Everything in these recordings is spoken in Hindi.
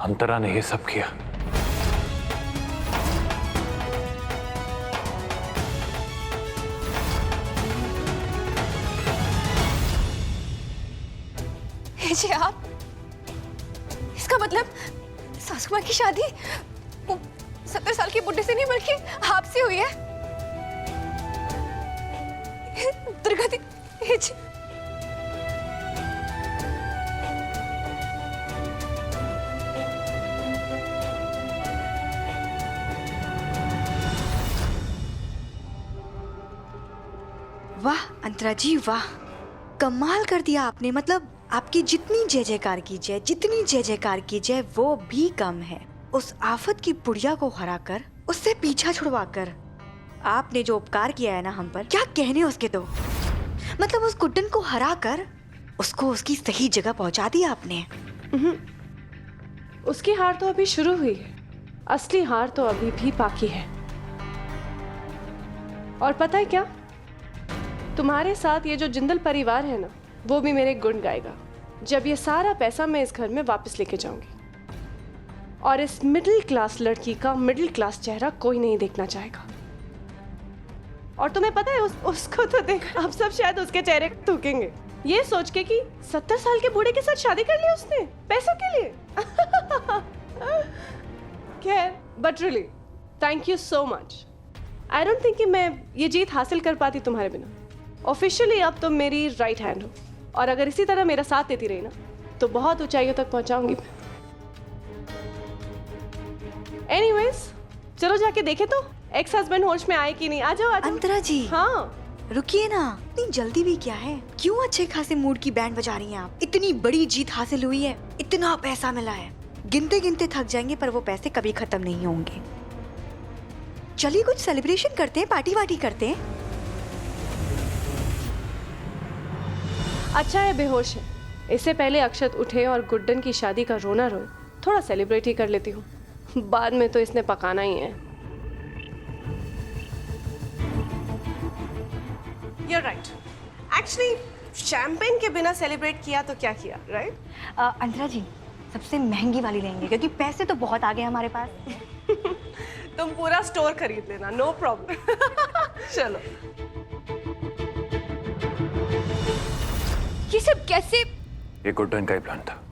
अंतरा ने ये सब किया। जी आप, इसका मतलब सासू माँ की शादी वो 70 साल के बुढ़े से नहीं बल्कि आपसे हुई है। दुर्गा दी, जी वाह अंतरा जी वाह, कमाल कर दिया आपने। मतलब आपकी जितनी जय जयकार की जाए, जितनी जय जयकार की जाए वो भी कम है। उस आफत की बुढ़िया को हराकर, उससे पीछा छुड़वाकर आपने जो उपकार किया है ना हम पर, क्या कहने उसके। तो मतलब उस गुड्डन को हराकर उसको उसकी सही जगह पहुंचा दिया आपने। उसकी हार तो अभी शुरू हुई है, असली हार तो अभी भी बाकी है। और पता है क्या, तुम्हारे साथ ये जो जिंदल परिवार है ना, वो भी मेरे गुण गाएगा जब ये सारा पैसा मैं इस घर में वापस लेके जाऊंगी। और इस मिडिल क्लास लड़की का मिडिल क्लास चेहरा कोई नहीं देखना चाहेगा। और तुम्हें पता है उसको तो देख, आप सब शायद उसके चेहरे को थूकेंगे ये सोच के कि 70 साल के बूढ़े के साथ शादी कर ली उसने पैसों के लिए। खैर, but really thank you so much. I don't think कि मैं ये जीत हासिल कर पाती तुम्हारे बिना। ऑफिशियली अब तुम मेरी राइट हैंड हो, और अगर इसी तरह मेरा साथ देती रही ना तो बहुत ऊंचाइयों तक पहुंचाऊंगी मैं। एनीवेज, चलो जाके देखे तो एक्स हस्बैंड होश में आए कि नहीं। आ जाओ आ जाओ। अंतरा जी हाँ रुकिए ना, इतनी जल्दी भी क्या है? क्यों अच्छे खासे मूड की बैंड बजा रही हैं आप? इतनी बड़ी जीत हासिल हुई है, इतना पैसा मिला है, गिनते गिनते थक जाएंगे पर वो पैसे कभी खत्म नहीं होंगे। चलिए कुछ सेलिब्रेशन करते हैं, पार्टी वार्टी करते हैं। अच्छा है बेहोश है, इससे पहले अक्षत उठे और गुड्डन की शादी का रोना रोए, थोड़ा सेलिब्रेट ही कर लेती हूँ। बाद में तो इसने पकाना ही है। You're right. Actually, शैंपेन के बिना सेलिब्रेट किया तो क्या किया, राइट? अंतरा जी सबसे महंगी वाली लेंगे क्योंकि पैसे तो बहुत आ गए हमारे पास। तुम पूरा स्टोर खरीद लेना, नो प्रॉब्लम। चलो। ये सब कैसे? ये गुड्डन का ही प्लान था।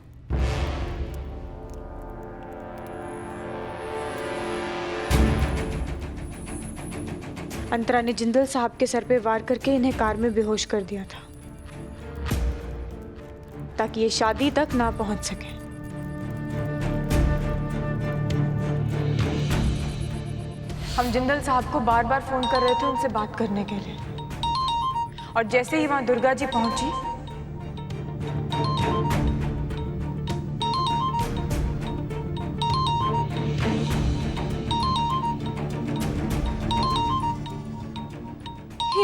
अंतरा ने जिंदल साहब के सर पे वार करके इन्हें कार में बेहोश कर दिया था ताकि ये शादी तक ना पहुंच सके। हम जिंदल साहब को बार बार फोन कर रहे थे उनसे बात करने के लिए, और जैसे ही वहां दुर्गा जी पहुंची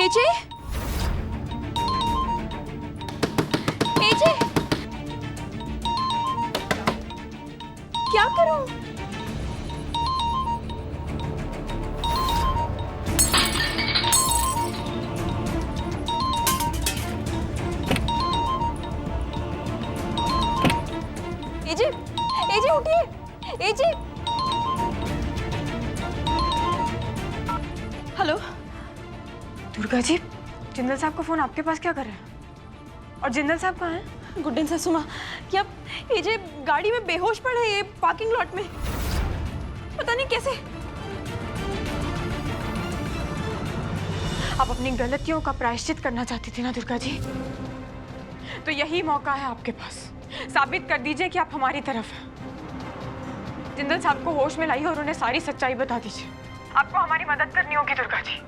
एजे, एजे, क्या करूं? एजे, एजे उठिए, एजे। हेलो दुर्गा जी, जिंदल साहब का फोन आपके पास क्या कर रहा है? और जिंदल साहब कहाँ हैं? गुड्डन सासू माँ, क्या एजे गाड़ी में बेहोश पड़ा है ये पार्किंग लॉट में, पता नहीं कैसे। आप अपनी गलतियों का प्रायश्चित करना चाहती थी ना दुर्गा जी, तो यही मौका है आपके पास। साबित कर दीजिए कि आप हमारी तरफ हैं। जिंदल साहब को होश में लाइए और उन्हें सारी सच्चाई बता दीजिए। आपको हमारी मदद करनी होगी दुर्गा जी,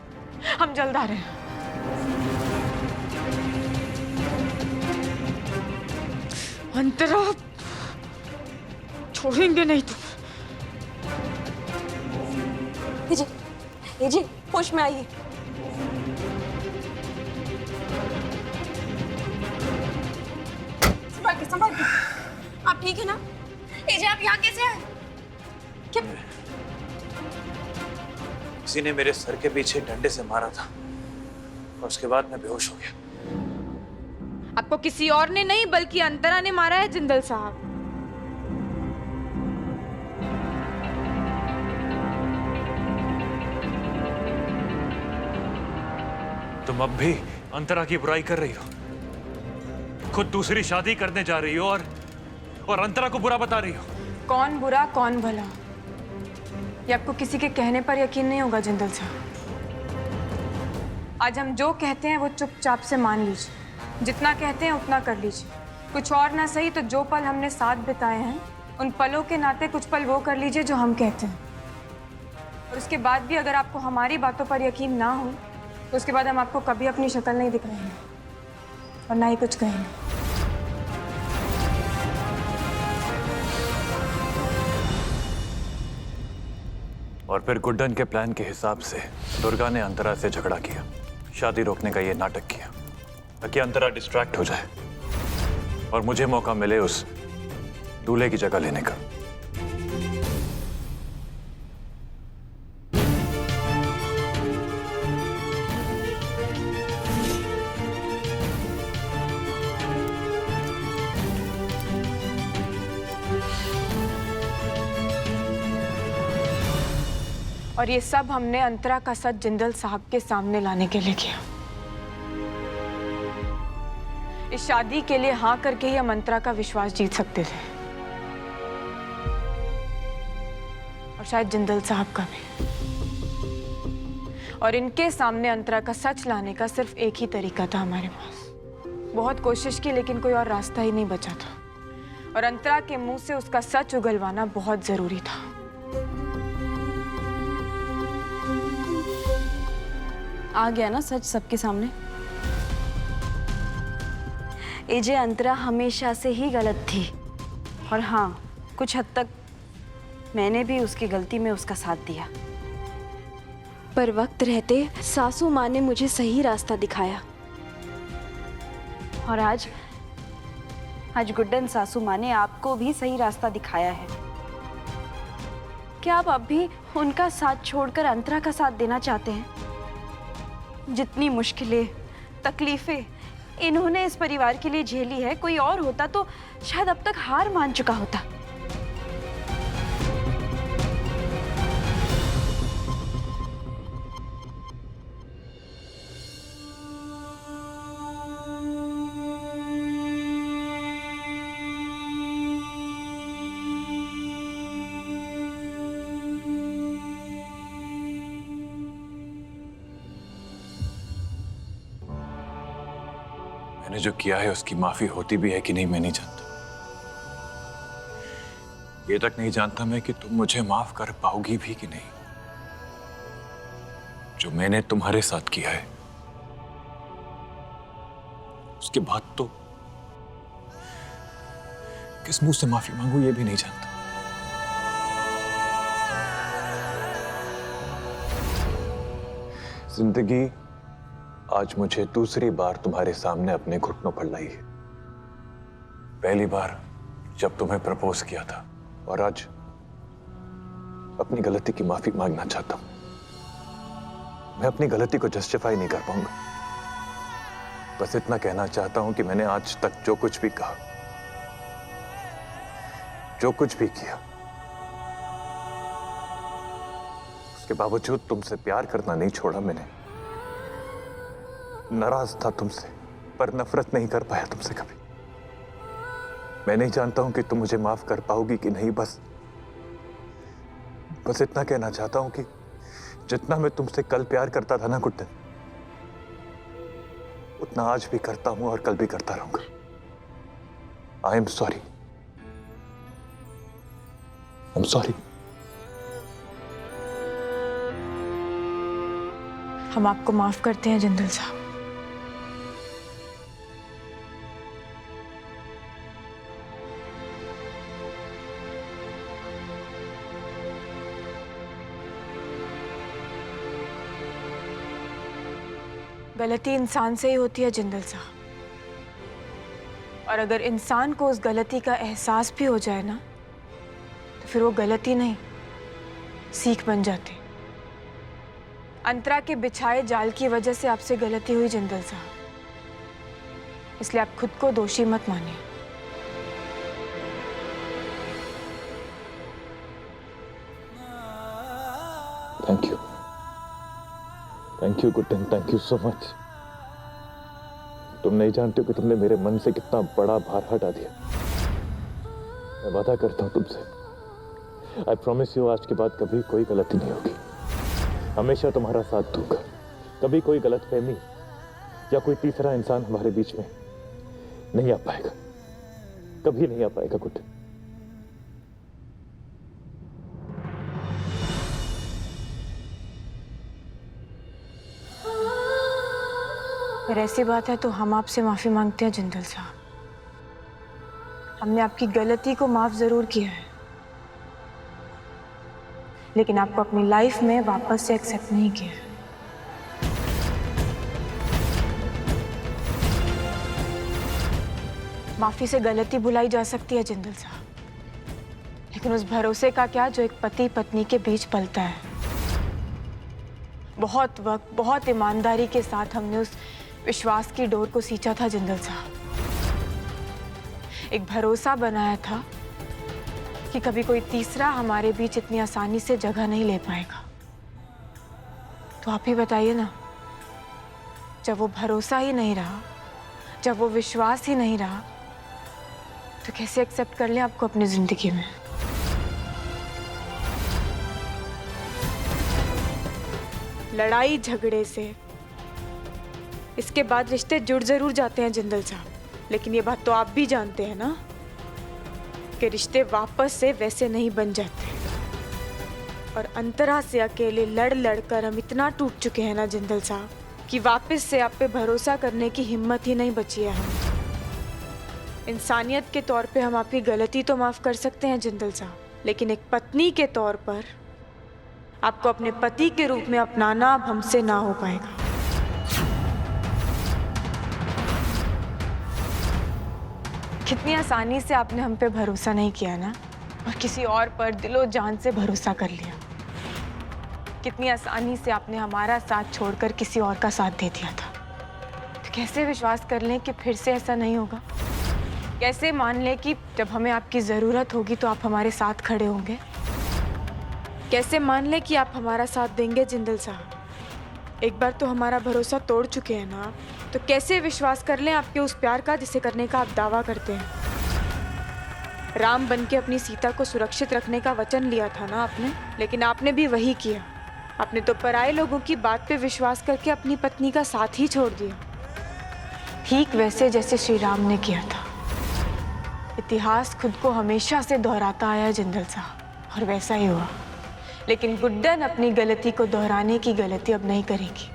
हम जल्द आ रहे हैं। अंतरा, छोड़ेंगे नहीं तुम। एजे, होश में आइए। संभाल के। आप ठीक है ना? एजे, आप यहाँ कैसे आए? क्या? किसी ने मेरे सर के पीछे डंडे से मारा था और उसके बाद मैं बेहोश हो गया। आपको किसी और ने नहीं बल्कि अंतरा ने मारा है जिंदल साहब। तुम अब भी अंतरा की बुराई कर रही हो, खुद दूसरी शादी करने जा रही हो और अंतरा को बुरा बता रही हो। कौन बुरा कौन भला, ये आपको किसी के कहने पर यकीन नहीं होगा जिंदल साहब। आज हम जो कहते हैं वो चुपचाप से मान लीजिए, जितना कहते हैं उतना कर लीजिए। कुछ और ना सही तो जो पल हमने साथ बिताए हैं उन पलों के नाते कुछ पल वो कर लीजिए जो हम कहते हैं। और उसके बाद भी अगर आपको हमारी बातों पर यकीन ना हो तो उसके बाद हम आपको कभी अपनी शक्ल नहीं दिखाएंगे और ना ही कुछ कहेंगे। और फिर गुड्डन के प्लान के हिसाब से दुर्गा ने अंतरा से झगड़ा किया, शादी रोकने का ये नाटक किया ताकि अंतरा डिस्ट्रैक्ट हो जाए और मुझे मौका मिले उस दूल्हे की जगह लेने का। और ये सब हमने अंतरा का सच जिंदल साहब के सामने लाने के लिए किया। इस शादी के लिए हाँ करके ही हम अंतरा का विश्वास जीत सकते थे और शायद जिंदल साहब का भी। और इनके सामने अंतरा का सच लाने का सिर्फ एक ही तरीका था हमारे पास। बहुत कोशिश की लेकिन कोई और रास्ता ही नहीं बचा था और अंतरा के मुंह से उसका सच उगलवाना बहुत जरूरी था। आ गया ना सच सबके सामने। एजे अंतरा हमेशा से ही गलत थी और हाँ, कुछ हद तक मैंने भी उसकी गलती में उसका साथ दिया। पर वक्त रहते सासू माँ ने मुझे सही रास्ता दिखाया और आज गुड्डन सासू माँ ने आपको भी सही रास्ता दिखाया है। क्या आप अब भी उनका साथ छोड़कर अंतरा का साथ देना चाहते हैं? जितनी मुश्किलें, तकलीफें इन्होंने इस परिवार के लिए झेली है, कोई और होता तो शायद अब तक हार मान चुका होता। मैंने जो किया है उसकी माफी होती भी है कि नहीं मैं नहीं जानता। ये तक नहीं जानता मैं कि तुम मुझे माफ कर पाओगी भी कि नहीं। जो मैंने तुम्हारे साथ किया है उसके बाद तो किस मुंह से माफी मांगू ये भी नहीं जानता। जिंदगी आज मुझे दूसरी बार तुम्हारे सामने अपने घुटनों पर लाई है। पहली बार जब तुम्हें प्रपोज किया था और आज अपनी गलती की माफी मांगना चाहता हूं। मैं अपनी गलती को जस्टिफाई नहीं कर पाऊंगा। बस इतना कहना चाहता हूं कि मैंने आज तक जो कुछ भी कहा, जो कुछ भी किया, उसके बावजूद तुमसे प्यार करना नहीं छोड़ा मैंने। नाराज था तुमसे पर नफरत नहीं कर पाया तुमसे कभी। मैं नहीं जानता हूं कि तुम मुझे माफ कर पाओगी कि नहीं। बस इतना कहना चाहता हूं कि जितना मैं तुमसे कल प्यार करता था ना गुड्डन, उतना आज भी करता हूं और कल भी करता रहूंगा। I am sorry. I am sorry. हम आपको माफ करते हैं जिंदल साहब। गलती इंसान से ही होती है जिंदल साहब, और अगर इंसान को उस गलती का एहसास भी हो जाए ना तो फिर वो गलती नहीं सीख बन जाती। अंतरा के बिछाए जाल की वजह से आपसे गलती हुई जिंदल साहब, इसलिए आप खुद को दोषी मत मानिए। Thank you Guddan, thank you so much. तुम नहीं जानते हो कि तुमने मेरे मन से कितना बड़ा भार हटा दिया। मैं वादा करता हूं तुमसे, आई प्रॉमिस यू, आज के बाद कभी कोई गलती नहीं होगी। हमेशा तुम्हारा साथ दूंगा। कभी कोई गलतफहमी या कोई तीसरा इंसान हमारे बीच में नहीं आ पाएगा, कभी नहीं आ पाएगा गुड्डन। अगर ऐसी बात है तो हम आपसे माफी मांगते हैं जिंदल साहब। हमने आपकी गलती को माफ जरूर किया है, लेकिन आपको अपनी लाइफ में वापस से एक्सेप्ट नहीं किया है। माफी से गलती भुलाई जा सकती है जिंदल साहब, लेकिन उस भरोसे का क्या जो एक पति पत्नी के बीच पलता है। बहुत वक्त, बहुत ईमानदारी के साथ हमने उस विश्वास की डोर को सींचा था जिंदल साहब। एक भरोसा बनाया था कि कभी कोई तीसरा हमारे बीच इतनी आसानी से जगह नहीं ले पाएगा। तो आप ही बताइए ना, जब वो भरोसा ही नहीं रहा, जब वो विश्वास ही नहीं रहा, तो कैसे एक्सेप्ट कर लें आपको अपनी जिंदगी में। लड़ाई झगड़े से इसके बाद रिश्ते जुड़ जरूर जाते हैं जिंदल साहब, लेकिन ये बात तो आप भी जानते हैं ना कि रिश्ते वापस से वैसे नहीं बन जाते। और अंतरा से अकेले लड़ लड़ कर हम इतना टूट चुके हैं ना जिंदल साहब कि वापस से आप पे भरोसा करने की हिम्मत ही नहीं बची है हमें। इंसानियत के तौर पे हम आपकी गलती तो माफ कर सकते हैं जिंदल साहब, लेकिन एक पत्नी के तौर पर आपको अपने पति के रूप में अपनाना अब हमसे ना हो पाएगा। कितनी आसानी से आपने हम पे भरोसा नहीं किया ना, और किसी और पर दिलो जान से भरोसा कर लिया। कितनी आसानी से आपने हमारा साथ छोड़कर किसी और का साथ दे दिया था। तो कैसे विश्वास कर लें कि फिर से ऐसा नहीं होगा? कैसे मान लें कि जब हमें आपकी ज़रूरत होगी तो आप हमारे साथ खड़े होंगे? कैसे मान लें कि आप हमारा साथ देंगे जिंदल साहब? एक बार तो हमारा भरोसा तोड़ चुके हैं ना, तो कैसे विश्वास कर लें आपके उस प्यार का जिसे करने का आप दावा करते हैं? राम बनके अपनी सीता को सुरक्षित रखने का वचन लिया था ना आपने, लेकिन आपने भी वही किया। आपने तो पराये लोगों की बात पे विश्वास करके अपनी पत्नी का साथ ही छोड़ दिया, ठीक वैसे जैसे श्री राम ने किया था। इतिहास खुद को हमेशा से दोहराता आया जिंदल साहब, और वैसा ही हुआ। लेकिन गुड्डन अपनी गलती को दोहराने की गलती अब नहीं करेगी।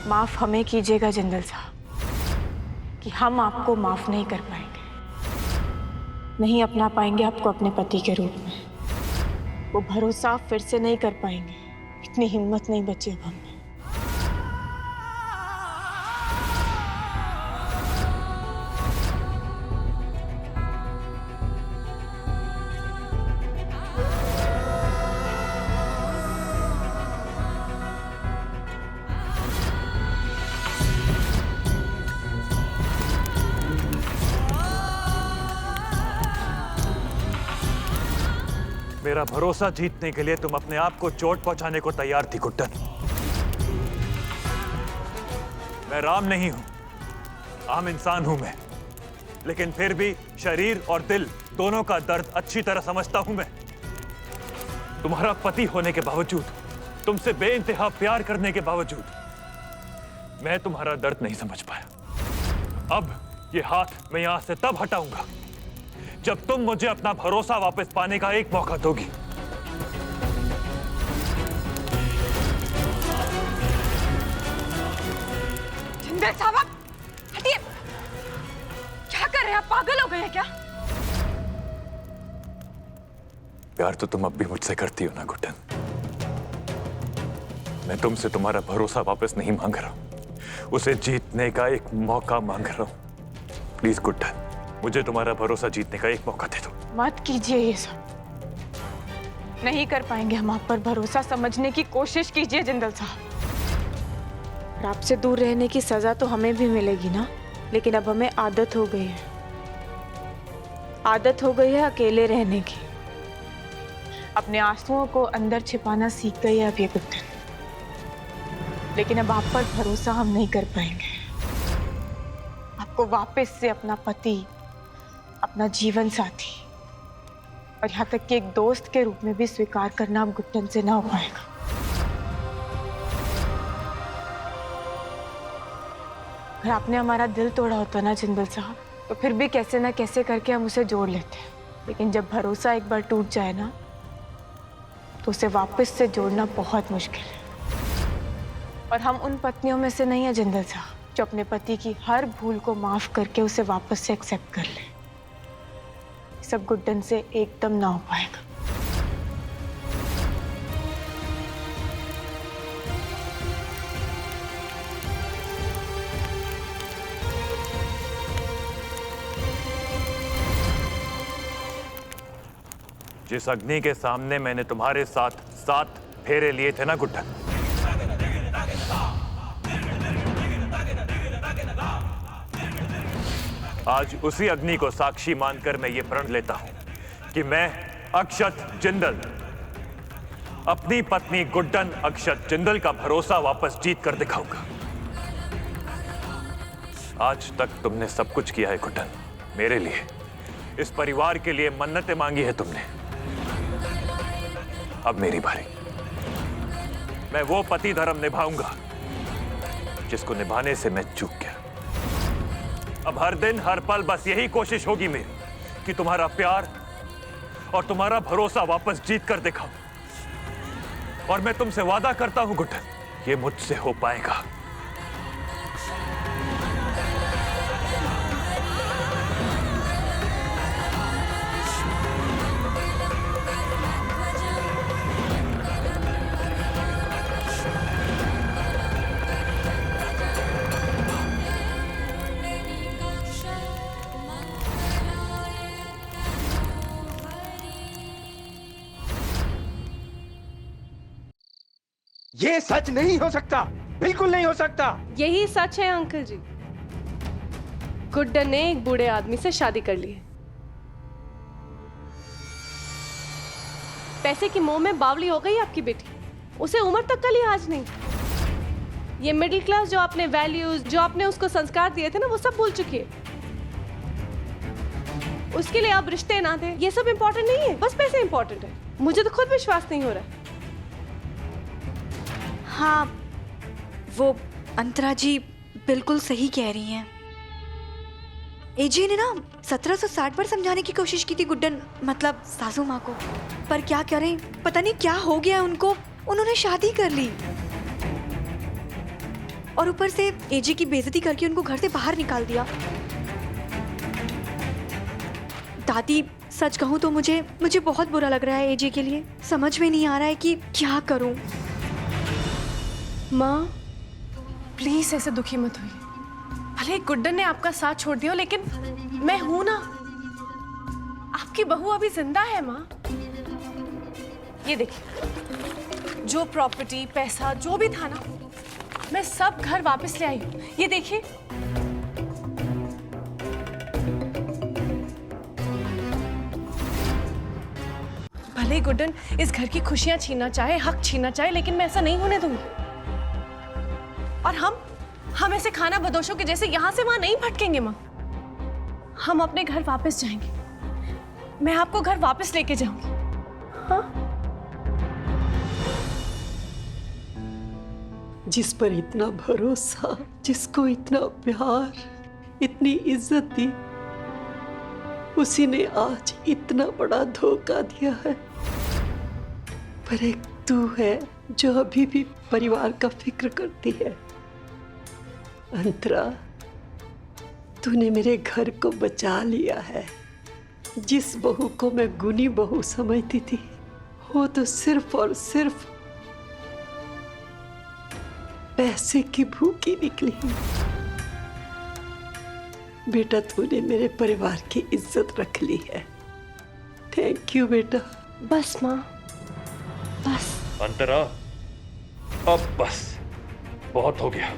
माफ हमें कीजिएगा जिंदल साहब कि हम आपको माफ नहीं कर पाएंगे, नहीं अपना पाएंगे आपको अपने पति के रूप में। वो भरोसा फिर से नहीं कर पाएंगे, इतनी हिम्मत नहीं बची अब हमें। मेरा भरोसा जीतने के लिए तुम अपने आप को चोट पहुंचाने को तैयार थी गुड्डन। मैं राम नहीं हूं, आम इंसान हूं मैं, लेकिन फिर भी शरीर और दिल दोनों का दर्द अच्छी तरह समझता हूं मैं। तुम्हारा पति होने के बावजूद, तुमसे बेइंतहा प्यार करने के बावजूद मैं तुम्हारा दर्द नहीं समझ पाया। अब ये हाथ मैं यहां से तब हटाऊंगा जब तुम मुझे अपना भरोसा वापस पाने का एक मौका दोगी। जिंदल साहब हटिए, क्या कर रहे हैं आप? पागल हो गए हैं क्या? प्यार तो तुम अब भी मुझसे करती हो ना गुड्डन। मैं तुमसे तुम्हारा भरोसा वापस नहीं मांग रहा हूं, उसे जीतने का एक मौका मांग रहा हूं। प्लीज गुड्डन, मुझे तुम्हारा भरोसा जीतने का एक मौका दे दो। मत कीजिए ये सब, नहीं कर पाएंगे हम आप पर भरोसा। समझने की कोशिश कीजिए जिंदल साहब। और आपसे दूर रहने की सजा तो हमें भी मिलेगी ना, लेकिन अब हमें आदत हो गई है, आदत हो गई है अकेले रहने की। अपने आंसुओं को अंदर छिपाना सीख गई है अब ये गुड्डन। लेकिन अब आप पर भरोसा हम नहीं कर पाएंगे। आपको वापस से अपना पति, अपना जीवन साथी और यहाँ तक कि एक दोस्त के रूप में भी स्वीकार करना अब गुड्डन से ना हो पाएगा। अगर आपने हमारा दिल तोड़ा होता ना जिंदल साहब, तो फिर भी कैसे ना कैसे करके हम उसे जोड़ लेते। लेकिन जब भरोसा एक बार टूट जाए ना, तो उसे वापस से जोड़ना बहुत मुश्किल है। और हम उन पत्नियों में से नहीं है जिंदल साहब जो अपने पति की हर भूल को माफ करके उसे वापस से एक्सेप्ट कर ले। सब गुड्डन से एकदम ना हो पाएगा। जिस अग्नि के सामने मैंने तुम्हारे साथ 7 फेरे लिए थे ना गुड्डन, आज उसी अग्नि को साक्षी मानकर मैं ये प्रण लेता हूं कि मैं अक्षत जिंदल अपनी पत्नी गुड्डन अक्षत जिंदल का भरोसा वापस जीत कर दिखाऊंगा। आज तक तुमने सब कुछ किया है गुड्डन, मेरे लिए, इस परिवार के लिए मन्नतें मांगी है तुमने। अब मेरी बारी। मैं वो पति धर्म निभाऊंगा जिसको निभाने से मैं चूक गया। अब हर दिन हर पल बस यही कोशिश होगी मेरी कि तुम्हारा प्यार और तुम्हारा भरोसा वापस जीत कर दिखाऊं। और मैं तुमसे वादा करता हूं गुड्डन, ये मुझसे हो पाएगा। ये सच नहीं हो सकता, बिल्कुल नहीं हो सकता। यही सच है अंकल जी। गुड्डन ने एक बूढ़े आदमी से शादी कर ली है। पैसे की मोह में बावली हो गई आपकी बेटी। उसे उम्र तक का लिहाज नहीं। ये मिडिल क्लास जो आपने वैल्यूज, जो आपने उसको संस्कार दिए थे ना, वो सब भूल चुकी है। उसके लिए आप रिश्ते ना दें, ये सब इंपॉर्टेंट नहीं है, बस पैसे इंपॉर्टेंट है। मुझे तो खुद विश्वास नहीं हो रहा है। हाँ, वो अंतरा जी बिल्कुल सही कह रही हैं। एजे ने ना 1760 बार समझाने की कोशिश की थी गुड्डन, मतलब सासू माँ को, पर क्या करें, पता नहीं क्या हो गया उनको। उन्होंने शादी कर ली और ऊपर से एजे की बेइज्जती करके उनको घर से बाहर निकाल दिया। दादी, सच कहूँ तो मुझे बहुत बुरा लग रहा है एजे के लिए। समझ में नहीं आ रहा है कि क्या करूं। माँ, प्लीज ऐसे दुखी मत होइए। भले गुड्डन ने आपका साथ छोड़ दिया, लेकिन मैं हूं ना, आपकी बहू अभी जिंदा है माँ। ये देखिए, जो प्रॉपर्टी, पैसा, जो भी था ना, मैं सब घर वापस ले आई हूँ। ये देखिए, भले ही गुड्डन इस घर की खुशियां छीनना चाहे, हक छीनना चाहे, लेकिन मैं ऐसा नहीं होने दूंगी। और हम ऐसे खाना बदोशों के जैसे यहां से वहां नहीं भटकेंगे माँ। हम अपने घर वापस जाएंगे। मैं आपको घर वापस लेके जाऊंगी। हाँ? जिस पर इतना भरोसा, जिसको इतना प्यार, इतनी इज्जत दी, उसी ने आज इतना बड़ा धोखा दिया है। पर एक तू है जो अभी भी परिवार का फिक्र करती है। अंतरा, तूने मेरे घर को बचा लिया है। जिस बहू को मैं गुनी बहू समझती थी, वो तो सिर्फ और सिर्फ पैसे की भूखी निकली। बेटा, तूने मेरे परिवार की इज्जत रख ली है। थैंक यू बेटा। बस माँ, बस। अंतरा, अब बस बहुत हो गया।